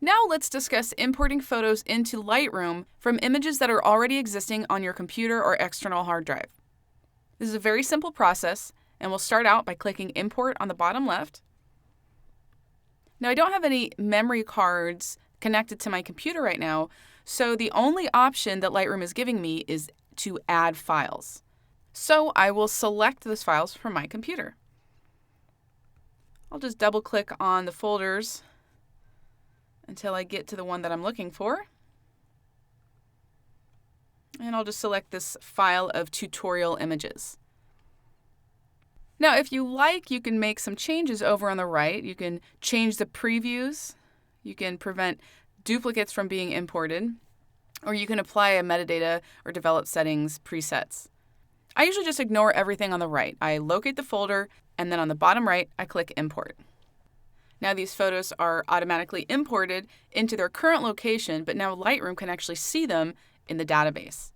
Now let's discuss importing photos into Lightroom from images that are already existing on your computer or external hard drive. This is a very simple process, and we'll start out by clicking Import on the bottom left. Now I don't have any memory cards connected to my computer right now, so the only option that Lightroom is giving me is to add files. So I will select those files from my computer. I'll just double click on the folders until I get to the one that I'm looking for. And I'll just select this file of tutorial images. Now, if you like, you can make some changes over on the right. You can change the previews. You can prevent duplicates from being imported. Or you can apply a metadata or develop settings presets. I usually just ignore everything on the right. I locate the folder, and then on the bottom right, I click Import. Now these photos are automatically imported into their current location, but now Lightroom can actually see them in the database.